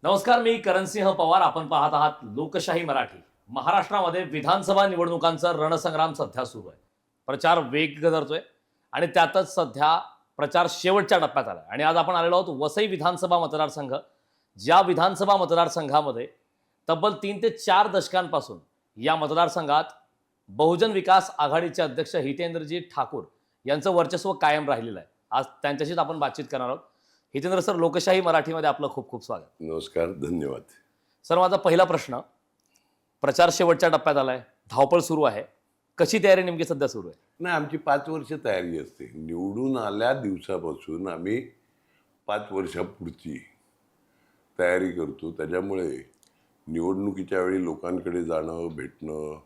नमस्कार, मी करणसिंह पवार. आपण पाहत आहात लोकशाही मराठी. महाराष्ट्रामध्ये विधानसभा निवडणुकांचा रणसंग्राम सध्या सुरू आहे. प्रचार वेग धरतोय आणि त्यातच सध्या प्रचार शेवटच्या टप्प्यात आला आणि आज आपण आलेलो आहोत वसई विधानसभा मतदारसंघ. ज्या विधानसभा मतदारसंघामध्ये तब्बल 3 ते 4 दशकांपासून या मतदारसंघात बहुजन विकास आघाडीचे अध्यक्ष हितेंद्रजी ठाकूर यांचं वर्चस्व कायम राहिलेलं आहे. आज त्यांच्याशीच आपण बातचीत करणार आहोत. हितेंद्र सर, लोकशाही मराठीमध्ये आपलं खूप खूप स्वागत. नमस्कार, धन्यवाद. सर, माझा पहिला प्रश्न, प्रचार शेवटच्या टप्प्यात आलाय, धावपळ सुरू आहे, कशी तयारी नेमकी सध्या सुरू आहे? नाही, आमची 5 वर्ष तयारी असते. निवडून आल्या दिवसापासून आम्ही 5 वर्षापुढची तयारी करतो. त्याच्यामुळे निवडणुकीच्या वेळी लोकांकडे जाणं, भेटणं,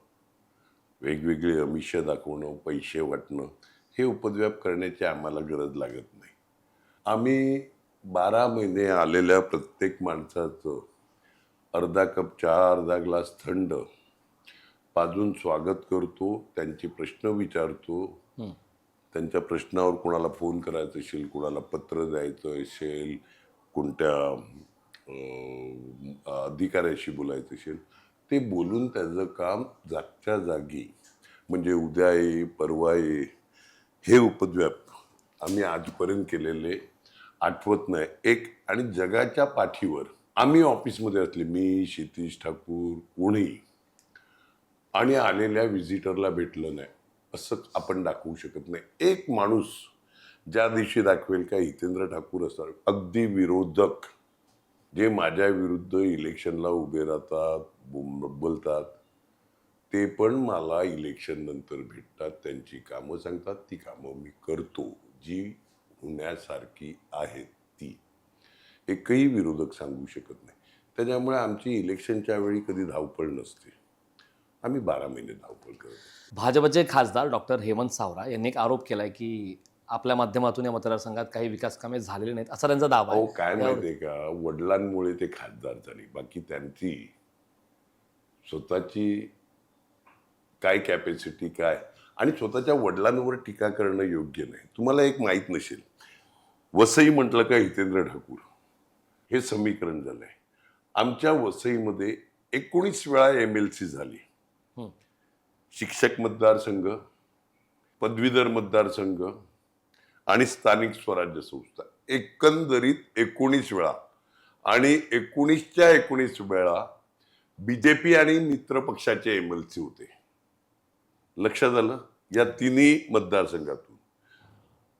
वेगवेगळे आमिष दाखवणं, पैसे वाटणं हे उपद्व्याप करण्याची आम्हाला गरज लागत नाही. आम्ही 12 महिने आलेल्या प्रत्येक माणसाचं अर्धा कप चहा, अर्धा ग्लास थंड पाजून स्वागत करतो, त्यांचे प्रश्न विचारतो. त्यांच्या प्रश्नावर कोणाला फोन करायचा असेल, कोणाला पत्र द्यायचं असेल, कोणत्या अधिकाऱ्याशी बोलायचं असेल, ते बोलून त्याचं काम जागच्या जागी, म्हणजे उद्या ये, परवा ये, हे उपद्व्याप आम्ही आजपर्यंत केलेले आठवत नाही. एक आणि जगाच्या पाठीवर आम्ही ऑफिसमध्ये असले, मी, क्षितिज ठाकूर, कोणी आणि आलेल्या व्हिजिटरला भेटलं नाही असं आपण दाखवू शकत नाही. एक माणूस ज्या दिवशी दाखवेल का हितेंद्र ठाकूर असणार, अगदी विरोधक जे माझ्या विरुद्ध इलेक्शनला उभे राहतात, बोलतात, ते पण मला इलेक्शन नंतर भेटतात, त्यांची कामं सांगतात, ती कामं मी करतो जी होण्यासारखी आहेत ती. एकही विरोधक सांगू शकत नाही. त्याच्यामुळे आमची इलेक्शनच्या वेळी कधी धावपळ नसते. आम्ही 12 महिने धावपळ करतो. भाजपचे खासदार डॉक्टर हेमंत सावरा यांनी एक आरोप केलाय की आपल्या माध्यमातून या मतदारसंघात काही विकास कामे झालेली नाहीत, असा त्यांचा दावा अहो, आहे. काय माहितीये का, वडिलांमुळे ते खासदार झाले, बाकी त्यांची स्वतःची काय कॅपॅसिटी काय, आणि स्वतःच्या वडिलांवर टीका करणं योग्य नाही. तुम्हाला एक माहीत नसेल, वसई म्हटलं का हितेंद्र ठाकूर हे समीकरण झालंय. आमच्या वसईमध्ये 19 वेळा MLC झाली. शिक्षक मतदारसंघ, पदवीधर मतदारसंघ आणि स्थानिक स्वराज्य संस्था, एकंदरीत 19 वेळा. आणि 19च्या 19 वेळा BJP आणि मित्र पक्षाचे MLC होते. लक्षात आलं? या तिन्ही मतदारसंघातून.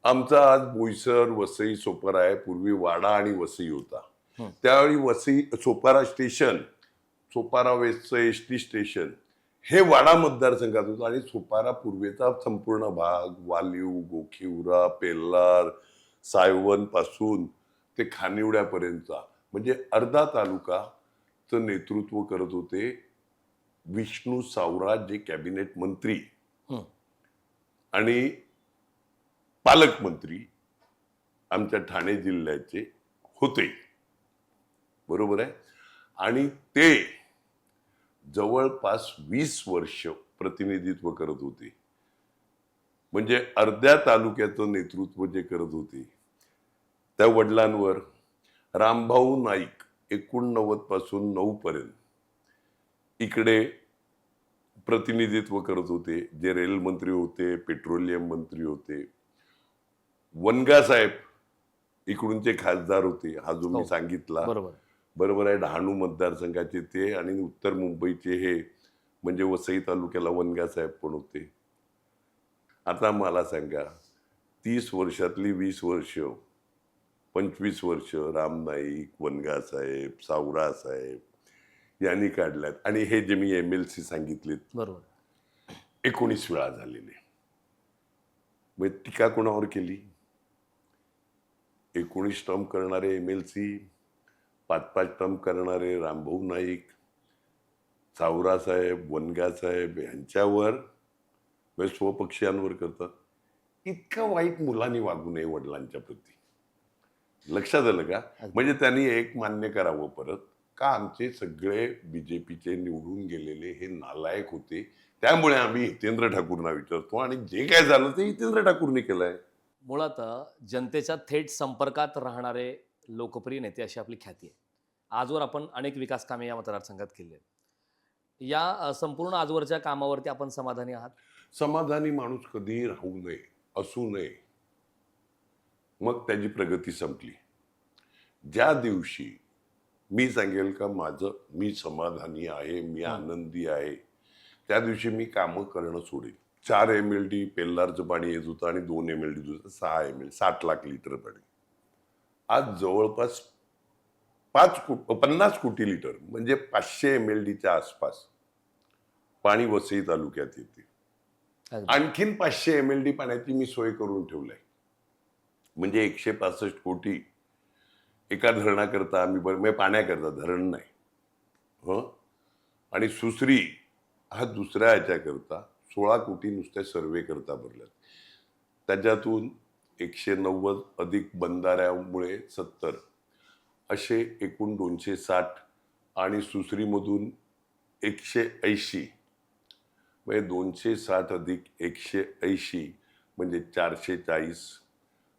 आमचा आज बोईसर, वसई, सोपारा आहे. पूर्वी वाडा आणि वसई होता. त्यावेळी वसई, सोपारा स्टेशन, सोपारा वेस्टचं SD स्टेशन हे वाडा मतदारसंघात होतं. आणि सोपारा पूर्वेचा संपूर्ण भाग, वालीव, गोखिवरा, पेल्लार, सायवन पासून ते खानिवड्यापर्यंतचा, म्हणजे अर्धा तालुकाचं नेतृत्व करत होते विष्णू सावरा, जे कॅबिनेट मंत्री आणि पालकमंत्री आमच्या ठाणे जिल्ह्याचे होते. बरोबर आहे? आणि ते जवळपास 20 वर्ष प्रतिनिधित्व करत होते. म्हणजे अर्ध्या तालुक्याचं नेतृत्व जे करत होते, त्या वडिलांवर रामभाऊ नाईक 89 पासून 9 पर्यंत इकडे प्रतिनिधित्व करत होते, जे रेल मंत्री होते, पेट्रोलियम मंत्री होते. वनगा साहेब इकडूनचे खासदार होते, हा जो मी सांगितला. बरोबर आहे. डहाणू मतदारसंघाचे ते, आणि उत्तर मुंबईचे हे म्हणजे वसई तालुक्याला वनगा साहेब पण होते. आता मला सांगा, 30 वर्षातली 20 वर्ष, 25 वर्ष राम नाईक, वनगा साहेब, सावरा साहेब यांनी काढल्यात. आणि हे जे मी MLC सांगितले, बरोबर, 19 वेळा झालेले. मग टीका कोणावर केली? 19 टर्म करणारे MLC, 5-5 टर्म करणारे रामभाऊ नाईक, सावरा साहेब, वनगा साहेब यांच्यावर, स्वपक्षीयांवर करतात. इतकं वाईट मुलांनी वागू नये वडिलांच्या प्रती. लक्षात आलं का? म्हणजे त्यांनी एक मान्य करावं परत, का आमचे सगळे BJPचे निवडून गेलेले हे नालायक होते, त्यामुळे आम्ही हितेंद्र ठाकूरना विचारतो, आणि जे काय झालं ते हितेंद्र ठाकूरने केलंय. मुळात जनतेच्या थेट संपर्कात राहणारे लोकप्रिय नेते अशी आपली ख्याती आहे. आजवर आपण अनेक विकास कामे या मतदारसंघात केली आहेत. या संपूर्ण आजवरच्या कामावरती आपण समाधानी आहात? समाधानी माणूस कधीही राहू नये, असू नये, मग त्याची प्रगती संपली. ज्या दिवशी मी सांगेल का मी समाधानी आहे, मी आनंदी आहे, त्या दिवशी मी कामं करणं सोडेल. 4 MLD पेल्लारचं पाणी येत होतं आणि 2 MLD दूध, 6 MLD, 60 लाख लिटर पाणी. आज जवळपास 50 कोटी लिटर म्हणजे 500 MLDच्या आसपास पाणी वसई तालुक्यात येते. अगदी. आणखीन 500 MLD पाण्याची मी सोय करून ठेवलाय. म्हणजे 165 कोटी एका धरणाकरता आम्ही म्हणजे पाण्याकरता, धरण नाही आणि सुसरी हा दुसऱ्या ह्याच्याकरता 16 कोटी नुसत्या सर्वे करता भरल्यात. त्याच्यातून 190 अधिक बंधाऱ्यामुळे 70 असे एकूण 260 आणि सुसरीमधून 180 म्हणजे 260 अधिक 180 म्हणजे 440.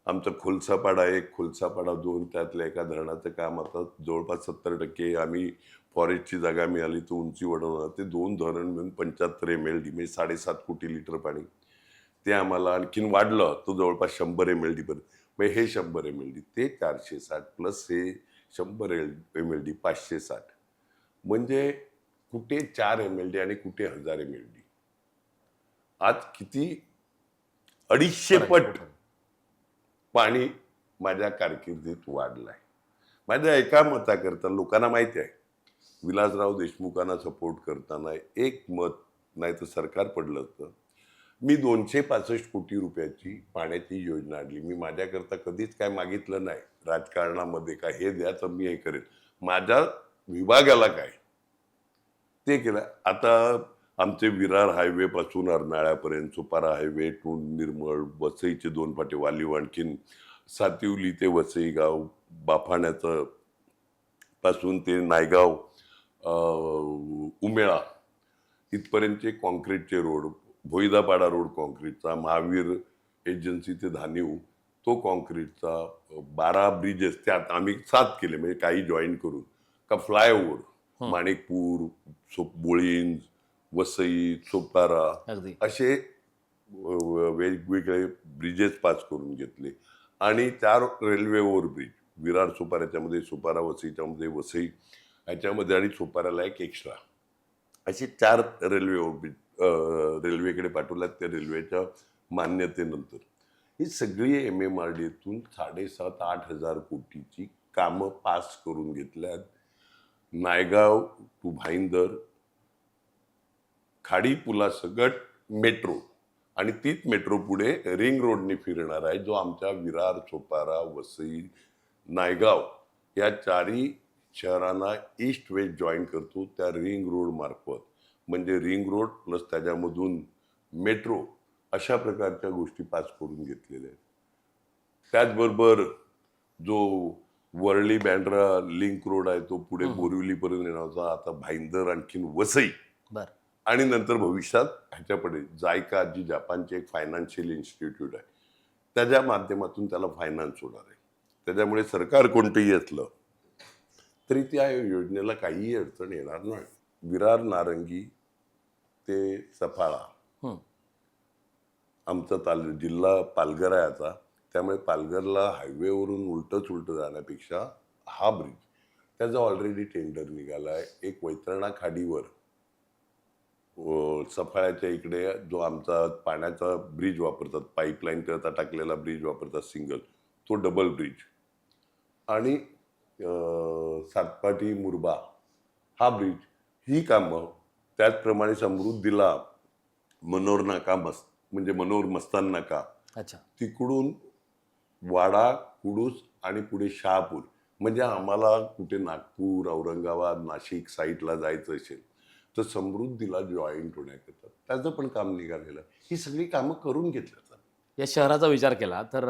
आमचा खोलसापाडा 1, खोलसापाडा 2, त्यातल्या एका धरणाचं काम आता जवळपास 70% आम्ही फॉरेस्टची जागा मिळाली तर उंची वाढवणार. ते 2 धरण मिळून 75 MLD म्हणजे 7.5 कोटी लिटर पाणी ते आम्हाला आणखीन वाढलं तो जवळपास 100 MLD पर्यंत. म्हणजे हे 100 MLD ते 460 प्लस हे 100 MLD 560 म्हणजे कुठे 4 MLD आणि कुठे 1000 MLD. आज किती 250 पट पाणी माझ्या कारकिर्दीत वाढलाय. माझ्या एका मताकरता लोकांना माहिती आहे विलासराव देशमुखांना सपोर्ट करताना एक मत नाही तर सरकार पडलं होतं. मी 265 कोटी रुपयाची पाण्याची योजना आणली. मी माझ्याकरता कधीच काय मागितलं नाही राजकारणामध्ये, काय हे द्या तर मी हे करेन. माझ्या विभागाला काय ते केलं. आता आमचे विरार हायवे पासून अर्नाळ्यापर्यंत, सुपारा हायवे टू निर्मळ, वसईचे 2 फाटे वालीव, आणखीन सातिवली ते वसई गाव, बाफाण्याचं पासून ते नायगाव, उमेळा इथपर्यंतचे कॉन्क्रीटचे रोड, भोईदापाडा रोड कॉन्क्रीटचा, महावीर एजन्सी ते धानिव तो कॉन्क्रीटचा, 12 ब्रिजेस त्यात आम्ही 7 केले म्हणजे काही जॉईन करून, का फ्लायओव्हर माणिकपूर, बोळींज, वसई, सोपारा असे वेगवेगळे ब्रिजेस पास करून घेतले. आणि 4 रेल्वे ओव्हरब्रिज, विरार सोपाऱ्याच्या मध्ये, सोपारा वसईच्या मध्ये, वसई ह्याच्यामध्ये आणि सोपाऱ्याला एक एक्स्ट्रा, असे 4 रेल्वे ओव्हरब्रिज रेल्वेकडे पाठवल्यात. त्या रेल्वेच्या मान्यतेनंतर ही सगळी MMRDतून 7,500-8 हजार कोटीची कामं पास करून घेतल्यात. नायगाव टू भाईंदर, खाडी पुलासकट मेट्रो आणि तीच मेट्रो पुढे रिंग रोडने फिरणार आहे, जो आमच्या विरार, सोपारा, वसई, नायगाव या 4ही शहरांना ईस्ट वेस्ट जॉईन करतो त्या रिंग रोड मार्फत. म्हणजे रिंग रोड प्लस त्याच्यामधून मेट्रो अशा प्रकारच्या गोष्टी पास करून घेतलेल्या आहेत. त्याचबरोबर जो वरळी बँड्रा लिंक रोड आहे तो पुढे बोरिवलीपर्यंत येणार होता, आता भाईंदर आणखीन वसई आणि नंतर भविष्यात ह्याच्यापुढे जायका, जी जपानची एक फायनान्शियल इन्स्टिट्यूट आहे, त्याच्या माध्यमातून त्याला फायनान्स होणार आहे. त्याच्यामुळे सरकार कोणतंही असलं तरी त्या योजनेला काहीही अडचण येणार नाही. विरार नारंगी ते सफाळा आमचा जिल्हा पालघर आहे आता, त्यामुळे पालघरला हायवेवरून उलट जाण्यापेक्षा हा ब्रिज त्याचा ऑलरेडी टेंडर निघाला आहे. एक वैतरणा खाडीवर सफाळ्याच्या इकडे जो आमचा पाण्याचा ब्रिज वापरतात, पाईपलाईन करता टाकलेला ब्रिज वापरतात सिंगल, तो डबल ब्रिज, आणि सातपाटी मुरबा हा ब्रिज, ही कामं त्याचप्रमाणे समृद्धीला मनोर नाका म्हणजे मनोर मस्तान नाका, तिकडून वाडा, कुडूस आणि पुढे शहापूर, म्हणजे आम्हाला कुठे नागपूर, औरंगाबाद, नाशिक साईडला जायचं असेल तर समृद्धीला जॉईंट होण्याकरता त्याचं पण काम निघालेलं. ही सगळी कामं करून घेतलं. या शहराचा विचार केला तर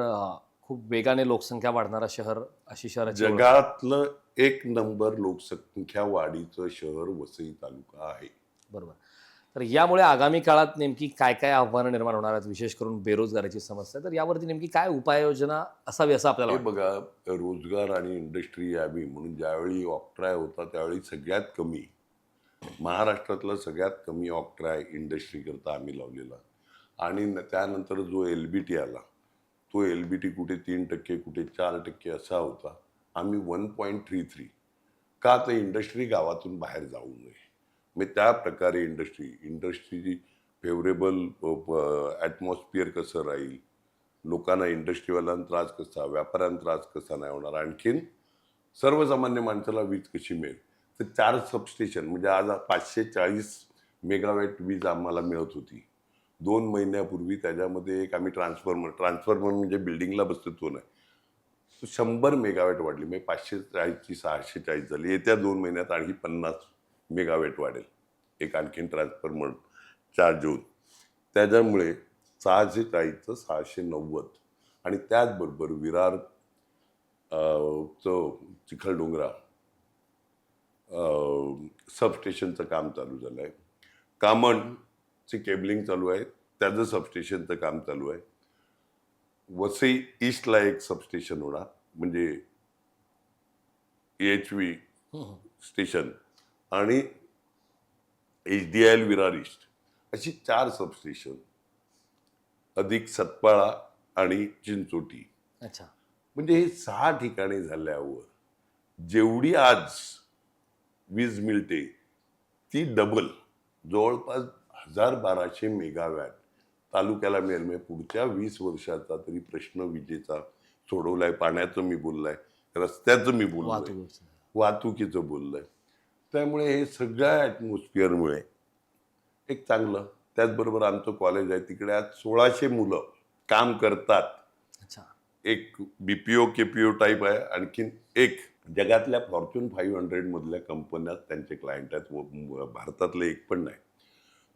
खूप वेगाने लोकसंख्या वाढणारा शहर, अशी शहराची जगातलं 1 नंबर लोकसंख्या वाढीचं शहर वसई तालुका आहे. बरोबर. तर यामुळे आगामी काळात नेमकी काय काय आव्हानं निर्माण होणार आहेत, विशेष करून बेरोजगारीची समस्या, तर यावरती नेमकी काय उपाययोजना असावी असं आपल्याला हे वाटतं? बघा, रोजगार आणि इंडस्ट्री यावी म्हणून ज्यावेळी ऑक्ट्राय होता त्यावेळी सगळ्यात कमी महाराष्ट्रातला सगळ्यात कमी ऑक्ट्राय इंडस्ट्री करता आम्ही लावलेला. आणि त्यानंतर जो LBT आला, तो LBT कुठे 3% कुठे 4% असा होता. आम्ही 1.33 का तर इंडस्ट्री गावातून बाहेर जाऊ नये. मग त्या प्रकारे इंडस्ट्रीची फेवरेबल ॲटमॉस्फिअर कसं राहील, लोकांना इंडस्ट्रीवाल्यांना त्रास कसा, व्यापाऱ्यांना त्रास कसा नाही होणार, आणखीन सर्वसामान्य माणसाला वीज कशी मिळेल. तर 4 सबस्टेशन म्हणजे आज 540 मेगावॅट वीज आम्हाला मिळत होती. 2 महिन्यापूर्वी त्याच्यामध्ये एक आम्ही ट्रान्सफॉर्मर म्हणजे बिल्डिंगला बसतो तो नाही, तो 100 मेगावॅट वाढली. म्हणजे 540ची 640 झाली. येत्या 2 महिन्यात आणखी 50 मेगावॅट वाढेल. एक आणखीन ट्रान्सफॉर्मर चार्ज होऊन त्याच्यामुळे 640चं 690. आणि त्याचबरोबर विरार चिखलडोंगरा सबस्टेशनचं काम चालू झालं आहे. कामणची केबलिंग चालू आहे, त्याचं सबस्टेशनचं काम चालू आहे. वसई ईस्टला एक सबस्टेशन होणार, म्हणजे EHV स्टेशन आणि HDIL विरार ईस्ट, अशी 4 सबस्टेशन अधिक सतपाळा आणि चिंचोटी. अच्छा. म्हणजे हे 6 ठिकाणी झाल्यावर जेवढी आज वीज मिळते ती डबल, जवळपास 1200 मेगावॅट तालुक्याला मिळेल. म्हणजे पुढच्या 20 वर्षाचा तरी प्रश्न विजेचा सोडवलाय. पाण्याचं मी बोललाय, रस्त्याचं मी बोललोय, वाहतुकीचं बोललंय. त्यामुळे हे सगळ्या ॲटमॉस्फिअरमुळे एक चांगलं. त्याचबरोबर आमचं कॉलेज आहे, तिकडे आज 1600 मुलं काम करतात. अच्छा. एक BPO KPO टाईप आहे. आणखीन एक जगातल्या फॉर्च्यून 500 मधल्या कंपन्यात त्यांचे क्लायंट आहेत. भारतातले एक पण नाही.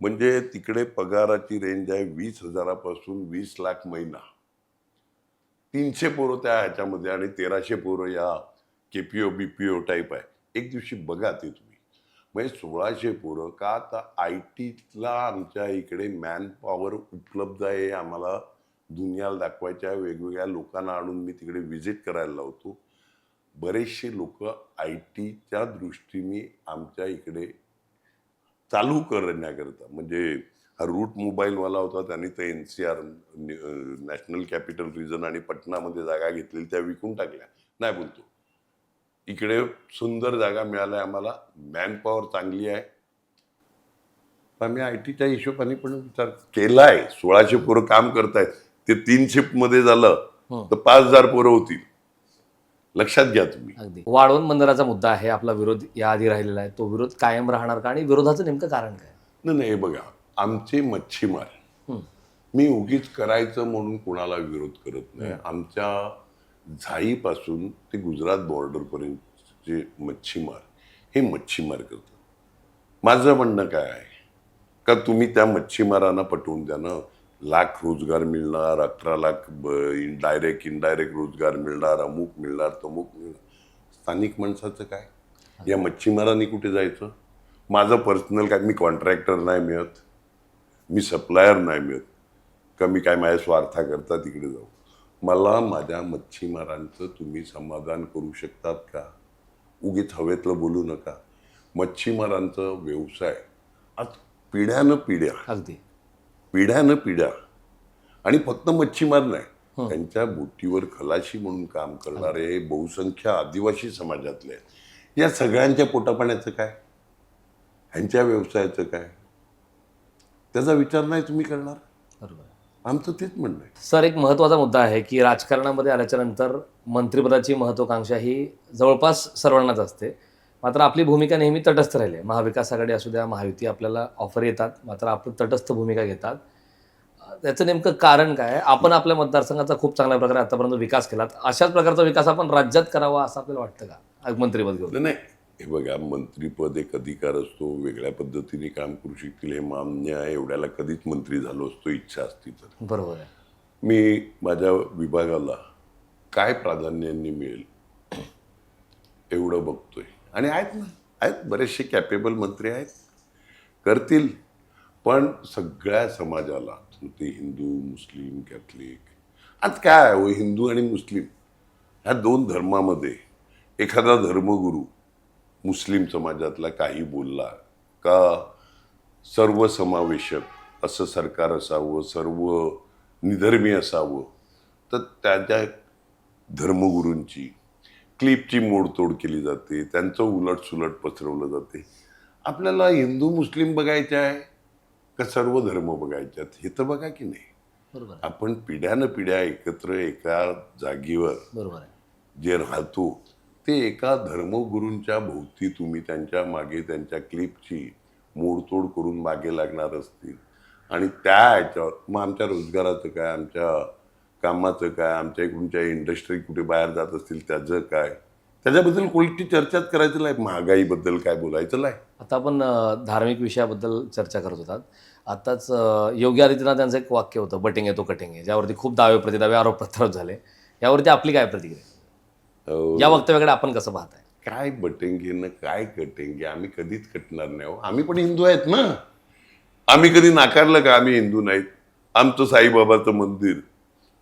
म्हणजे तिकडे पगाराची रेंज आहे 20,000 पासून 20 लाख महिना. 300 पोरं त्या ह्याच्यामध्ये आणि 1300 पोरं या KPO BPO टाईप आहे. एक दिवशी बघा ते तुम्ही. म्हणजे 1600 पोरं का तर IT ला आमच्या इकडे मॅन पॉवर उपलब्ध आहे. आम्हाला दुनियाला दाखवायच्या वेगवेगळ्या लोकांना आणून मी तिकडे व्हिजिट करायला लावतो. बरेचसे लोक ITच्या दृष्टीने आमच्या इकडे चालू करण्याकरता, म्हणजे हा रूट मोबाईलवाला होता, त्यांनी तर NCR नॅशनल कॅपिटल रिजन आणि पटनामध्ये जागा घेतलेली, त्या विकून टाकल्या. नाही बोलतो, इकडे सुंदर जागा मिळाल्या आम्हाला, मॅन पॉवर चांगली आहे. आम्ही ITच्या हिशोबाने पण विचार केलाय. 1600 पोरं काम करतायत, ते 3 शिफ्टमध्ये झालं तर 5000 पोरं होतील. लक्षात घ्या तुम्ही. अगदी. वाढवण बंदराचा मुद्दा आहे, आपला विरोध याआधी राहिलेला आहे, तो विरोध कायम राहणार का आणि विरोधाचं नेमकं कारण काय? नाही, हे बघा, आमचे मच्छीमार, मी उगीच करायचं म्हणून कोणाला विरोध करत नाही. आमच्या झाईपासून ते गुजरात बॉर्डरपर्यंतचे मच्छीमार हे मच्छीमार करतात. माझं म्हणणं काय आहे का, तुम्ही त्या मच्छीमारांना पटवून द्या ना. लाख रोजगार मिळणार, 11 लाख डायरेक्ट इनडायरेक्ट रोजगार मिळणार, अमुक मिळणार, तमुक मिळणार. स्थानिक माणसाचं काय? या मच्छीमारांनी कुठे जायचं? माझं पर्सनल काय, मी कॉन्ट्रॅक्टर नाही मिळत, मी सप्लायर नाही मिळत का, मी काय माझ्या स्वार्थाकरता तिकडे जाऊ? मला माझ्या मच्छीमारांचं तुम्ही समाधान करू शकतात का? उगीच हवेतलं बोलू नका. मच्छीमारांचं व्यवसाय आज पिढ्यानं पिढ्या आणि फक्त मच्छीमार नाही, त्यांच्या बोटीवर खलाशी म्हणून काम करणारे बहुसंख्य आदिवासी समाजातले, या सगळ्यांच्या पोटापाण्याचं काय, ह्यांच्या व्यवसायाचं काय, त्याचा विचार नाही तुम्ही करणार. बरोबर. आमचं तेच म्हणणं आहे. सर, एक महत्त्वाचा मुद्दा आहे की राजकारणामध्ये आल्याच्या नंतर मंत्रिपदाची महत्त्वाकांक्षा ही जवळपास सर्वांनाच असते, मात्र आपली भूमिका नेहमी तटस्थ राहिली आहे. महाविकास आघाडी असू द्या, महायुती, आपल्याला ऑफर येतात, मात्र आपण तटस्थ भूमिका घेतात. त्याचं नेमकं कारण काय? आपण आपल्या मतदारसंघाचा खूप चांगल्या प्रकारे आतापर्यंत विकास केलात, अशाच प्रकारचा विकास आपण राज्यात करावा असं आपल्याला वाटतं का मंत्रिपद घेऊन? नाही, हे बघा, मंत्रीपद एक अधिकार असतो, वेगळ्या पद्धतीने काम करू शकतील हे मान्य आहे. एवढ्याला कधीच मंत्री झालो असतो इच्छा असती तर. बरोबर आहे. मी माझ्या विभागाला काय प्राधान्यांनी मिळेल एवढं बघतोय. आणि आहेत ना, आहेत बरेचसे कॅपेबल मंत्री आहेत, करतील. पण सगळ्या समाजाला, ते हिंदू, मुस्लिम, कॅथलिक, आज काय आहे हो, हिंदू आणि मुस्लिम ह्या दोन धर्मामध्ये एखादा धर्मगुरू मुस्लिम समाजातला काही बोलला का सर्वसमावेशक असं सरकार असावं, सर्व निधर्मी असावं, तर त्याच्या धर्मगुरूंची क्लिपची मोडतोड केली जाते, त्यांचं उलटसुलट पसरवलं जाते. आपल्याला हिंदू मुस्लिम बघायचे आहे का सर्व धर्म बघायचे आहेत हे तर बघा की नाही. बरोबर आहे. आपण पिढ्यानं पिढ्या एकत्र एका जागेवर बरोबर आहे. जे राहतो ते एका धर्मगुरूंच्या भोवती तुम्ही त्यांच्या मागे त्यांच्या क्लिपची मोडतोड करून मागे लागणार असतील आणि त्या ह्याच्यावर मग आमच्या रोजगाराचं काय, आमच्या कामाचं काय, आमच्या इकडूनच्या इंडस्ट्री कुठे बाहेर जात असतील त्याचं काय, त्याच्याबद्दल कोणती चर्चाच करायचं नाही. महागाईबद्दल काय बोलायचं नाही. आता आपण धार्मिक विषयाबद्दल चर्चा करत होतात. आताच योगी आदित्यनाथ यांचं एक वाक्य होतं, बटेंगे तो कटेंगे, ज्यावरती खूप दावे प्रतिदावे आरोप प्रत्यारोप झाले. यावरती आपली काय प्रतिक्रिया? या वक्तव्याकडे आपण कसं पाहताय? काय बटेंगे ना काय कटेंगे, आम्ही कधीच कटणार नाही हो. आम्ही पण हिंदू आहेत ना. आम्ही कधी नाकारलं का आम्ही हिंदू नाहीत? आमचं साईबाबाचं मंदिर,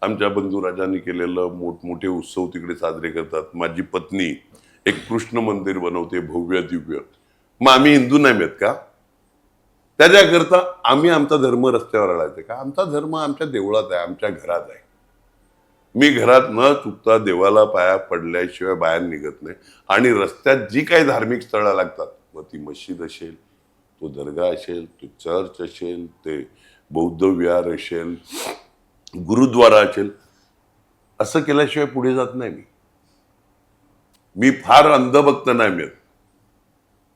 आमच्या बंधुराजांनी केलेलं मोठमोठे उत्सव तिकडे साजरे करतात. माझी पत्नी एक कृष्ण मंदिर बनवते भव्य दिव्य. मग आम्ही हिंदू नाही आहेत का? त्याच्याकरता आम्ही आमचा धर्म रस्त्यावर आणायचा का? आमचा धर्म आमच्या देवळात आहे, आमच्या घरात आहे. मी घरात न चुकता देवाला पाया पडल्याशिवाय बाहेर निघत नाही. आणि रस्त्यात जी काही धार्मिक स्थळं लागतात, मग ती मस्जिद असेल, तो दर्गा असेल, तो चर्च असेल, ते बौद्ध विहार असेल, गुरुद्वारा असेल, असं केल्याशिवाय पुढे जात नाही मी. मी फार अंधभक्त नाही मिळत,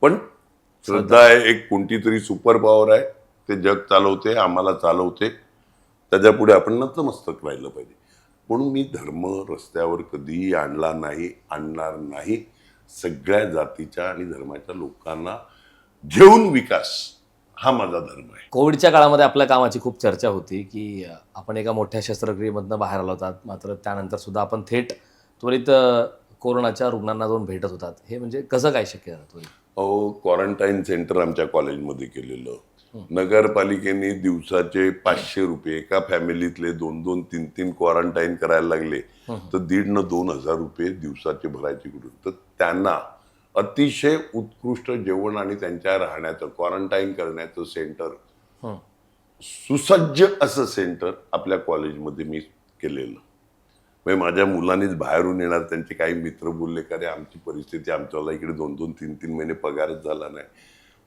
पण श्रद्धा आहे, एक कोणती तरी सुपर पॉवर आहे, ते जग चालवते, आम्हाला चालवते. त्याच्या पुढे आपण नतमस्तक राहिलं पाहिजे. म्हणून मी धर्म रस्त्यावर कधीही आणला नाही, आणणार नाही. सगळ्या जातीच्या आणि धर्माच्या लोकांना घेऊन विकास हा माझा धर्म आहे. कोविडच्या काळामध्ये आपल्या कामाची खूप चर्चा होती की आपण एका मोठ्या शस्त्रक्रियेमधनं बाहेर आला होतात, मात्र त्यानंतर सुद्धा आपण थेट त्वरित कोरोनाच्या रुग्णांना जाऊन भेटत होतात. हे म्हणजे कसं काय शक्य झालं त्वरित? क्वारंटाईन सेंटर आमच्या कॉलेजमध्ये केलेलं. नगरपालिकेने दिवसाचे 500 रुपये, एका फॅमिलीतले 2-2, 3-3 क्वारंटाईन करायला लागले तर 1,500 न 2,000 रुपये दिवसाचे भरायचे कुठून? तर त्यांना अतिशय उत्कृष्ट जेवण आणि त्यांच्या राहण्याचं क्वारंटाईन करण्याचं सेंटर, सुसज्ज असं सेंटर आपल्या कॉलेजमध्ये मी केलेलं. म्हणजे माझ्या मुलांनीच बाहेरून येणार, त्यांचे काही मित्र बोलले का रे आमची परिस्थिती, आमच्याला इकडे 2-2, 3-3 महिने पगारच झाला नाही,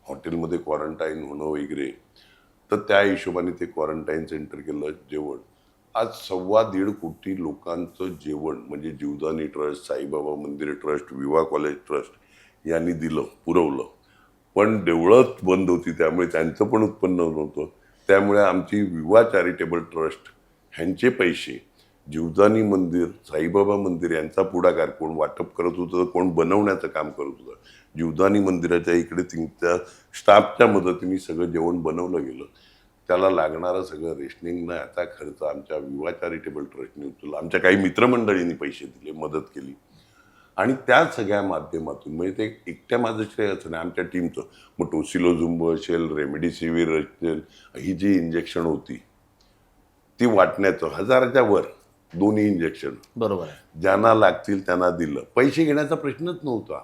हॉटेलमध्ये क्वारंटाईन होणं वगैरे. तर त्या हिशोबाने ते क्वारंटाईन सेंटर केलं. जेवण आज 1.25 कोटी लोकांचं जेवण म्हणजे जीवदानी ट्रस्ट, साईबाबा मंदिर ट्रस्ट, विवा कॉलेज ट्रस्ट यांनी दिलं, पुरवलं. पण देवळंच बंद होती, त्यामुळे त्यांचं पण उत्पन्न नव्हतं. त्यामुळे आमची विवा चॅरिटेबल ट्रस्ट ह्यांचे पैसे, जीवदानी मंदिर, साईबाबा मंदिर यांचा पुढाकार कोण वाटप करत होतं, कोण बनवण्याचं काम करत होतं. जीवदानी मंदिराच्या इकडे त्यांच्या स्टाफच्या मदतीने सगळं जेवण बनवलं गेलं. त्याला लागणारं सगळं रेशनिंग ना याचा खर्च आमच्या विवा चॅरिटेबल ट्रस्टने उचलला. आमच्या काही मित्रमंडळींनी पैसे दिले, मदत केली. आणि त्या सगळ्या माध्यमातून म्हणजे ते एकट्या माझं श्रेय असं नाही, आमच्या टीमचं. मग टोसिलोझुंब असेल, रेमडेसिवीर असेल, ही जी इंजेक्शन होती ती वाटण्याचं 1000च्या वर 2 इंजेक्शन बरोबर आहे. ज्यांना लागतील त्यांना दिलं. पैसे घेण्याचा प्रश्नच नव्हता.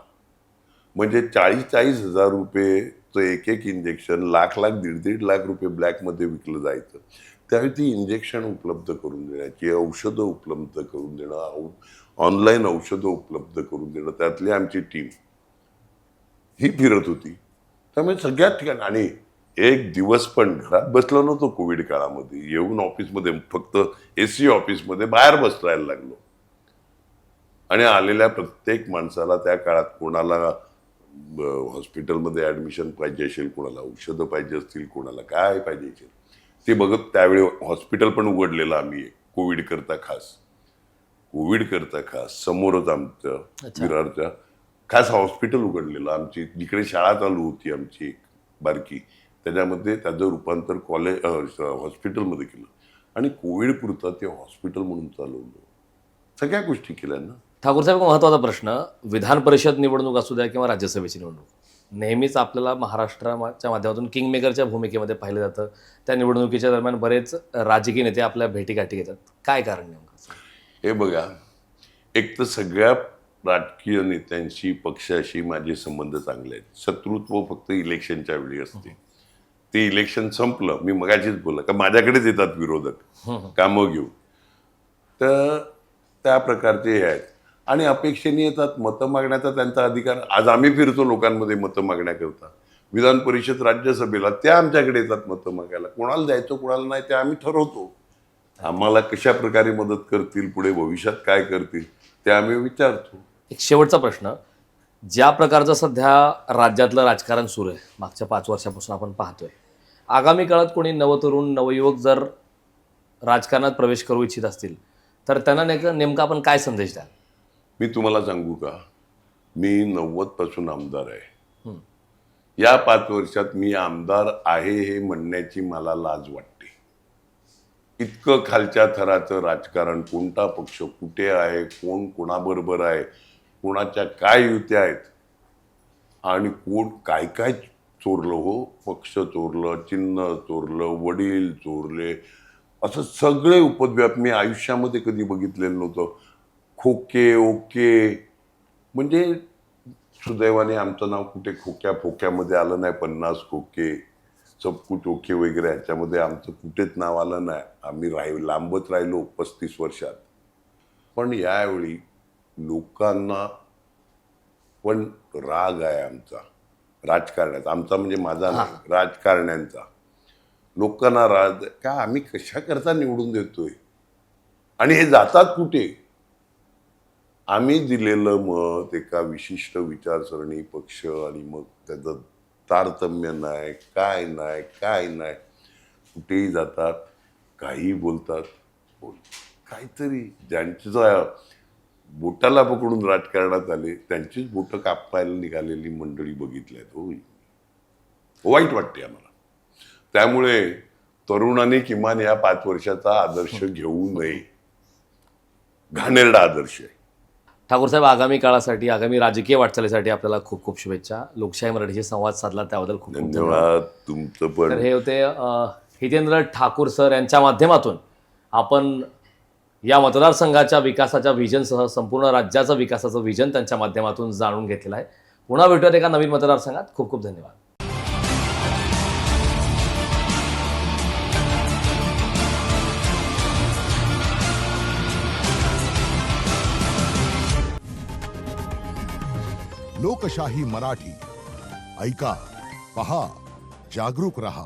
म्हणजे 40-40 हजार रुपयेचं एक इंजेक्शन लाख-लाख, 1.5-1.5 लाख रुपये ब्लॅकमध्ये विकलं जायचं. त्यावेळी ती इंजेक्शन उपलब्ध करून देण्याची, औषधं उपलब्ध करून देणं, ऑनलाईन औषधं उपलब्ध करून देणं, त्यातली आमची टीम ही फिरत होती. त्यामुळे सगळ्याच ठिकाणी. आणि एक दिवस पण घरात बसलो नव्हतो कोविड काळामध्ये. येऊन ऑफिसमध्ये फक्त AC ऑफिसमध्ये बाहेर बसवायला लागलो. आणि आलेल्या प्रत्येक माणसाला त्या काळात कोणाला हॉस्पिटलमध्ये ॲडमिशन पाहिजे असेल, कोणाला औषधं पाहिजे असतील, कोणाला काय पाहिजे असेल ते बघत. त्यावेळी हॉस्पिटल पण उघडलेलं आम्ही कोविड करता खास समोरच आमच्या विरारच्या खास हॉस्पिटल उघडलेलं. आमची जिकडे शाळा चालू होती आमची एक बारकी, त्याच्यामध्ये त्याचं रूपांतर कॉलेज हॉस्पिटलमध्ये केलं. आणि कोविड पुरता ते हॉस्पिटल म्हणून चालवलं. सगळ्या गोष्टी केल्या ना. ठाकूर साहेब, महत्त्वाचा प्रश्न, विधान परिषद निवडणूक असू द्या किंवा राज्यसभेची निवडणूक, नेहमीच आपल्याला महाराष्ट्राच्या माध्यमातून किंगमेकरच्या भूमिकेमध्ये पाहिलं जातं. त्या निवडणुकीच्या दरम्यान बरेच राजकीय नेते आपल्या भेटीगाठी घेतात. काय कारण नेमकं? हे बघा, एक तर सगळ्या राजकीय नेत्यांशी पक्षाशी माझे संबंध चांगले आहेत. शत्रुत्व फक्त इलेक्शनच्या वेळी असते. ते इलेक्शन संपलं, मी मगाशीच बोललो का माझ्याकडेच येतात विरोधक कामं घेऊन. तर त्या प्रकारचे हे आहेत आणि अपेक्षेने येतात. मतं मागण्याचा त्यांचा अधिकार. आज आम्ही फिरतो लोकांमध्ये मतं मागण्याकरता. विधान परिषद, राज्यसभेला त्या आमच्याकडे येतात मतं मागायला. कोणाला द्यायचं कोणाला नाही ते आम्ही ठरवतो. आम्हाला कशा प्रकारे मदत करतील, पुढे भविष्यात काय करतील ते आम्ही विचारतो. एक शेवटचा प्रश्न, ज्या प्रकारचं सध्या राज्यातलं राजकारण सुरू आहे मागच्या 5 वर्षापासून आपण पाहतोय, आगामी काळात कोणी नवतरुण नवयुवक जर राजकारणात प्रवेश करू इच्छित असतील तर त्यांना नेमका आपण काय संदेश द्याल? मी तुम्हाला सांगू का, मी 90 पासून आमदार आहे. या 5 वर्षात मी आमदार आहे हे म्हणण्याची मला लाज वाटते. इतकं खालच्या थराचं राजकारण, कोणता पक्ष कुठे आहे, कोण कोणाबरोबर आहे, कोणाच्या काय युत्या आहेत आणि कोण काय काय चोरलं. हो, पक्ष चोरलं, चिन्ह चोरलं, वडील चोरले, असं सगळे उपद्व्याप मी आयुष्यामध्ये कधी बघितलेलं नव्हतं. खोके ओके, म्हणजे सुदैवाने आमचं नाव कुठे खोक्या फोक्यामध्ये आलं नाही. 50 खोके, सबकुच ओके वगैरे ह्याच्यामध्ये आमचं कुठेच नाव आलं नाही. आम्ही लांबच राहिलो 35 वर्षात. पण यावेळी लोकांना पण राग आहे आमचा, राजकारणाचा. आमचा म्हणजे माझा नाही, राजकारण्यांचा. लोकांना राग का आम्ही कशा करता निवडून देतोय आणि हे जातात कुठे. आम्ही दिलेलं मत एका विशिष्ट विचारसरणी, पक्ष आणि मग त्याचं तारतम्य नाही, काय नाही काय नाही, कुठेही जातात, काही बोलतात. काहीतरी ज्यांच्या बोटाला पकडून राजकारणात आले त्यांचीच बोटं कापायला निघालेली मंडळी बघितल्यात. हो, वाईट वाटते आम्हाला. त्यामुळे तरुणांनी किमान या 5 वर्षाचा आदर्श घेऊ नये. घाणेरडा आदर्श आहे. ठाकूर साहेब, आगामी काळासाठी, आगामी राजकीय वाटचालीसाठी आपल्याला खूप खूप शुभेच्छा. लोकशाही मराठीशी संवाद साधला त्याबद्दल खूप खूप धन्यवाद. तुमचं पण. तर हे होते हितेंद्र ठाकूर सर. यांच्या माध्यमातून आपण या मतदारसंघाच्या विकासाच्या व्हिजनसह संपूर्ण राज्याचं विकासाचं व्हिजन त्यांच्या माध्यमातून जाणून घेतलेलं आहे. पुन्हा भेटूयात एका नवीन मतदारसंघात. खूप खूप धन्यवाद. लोकशाही मराठी ऐका, पहा, जागरूक रहा.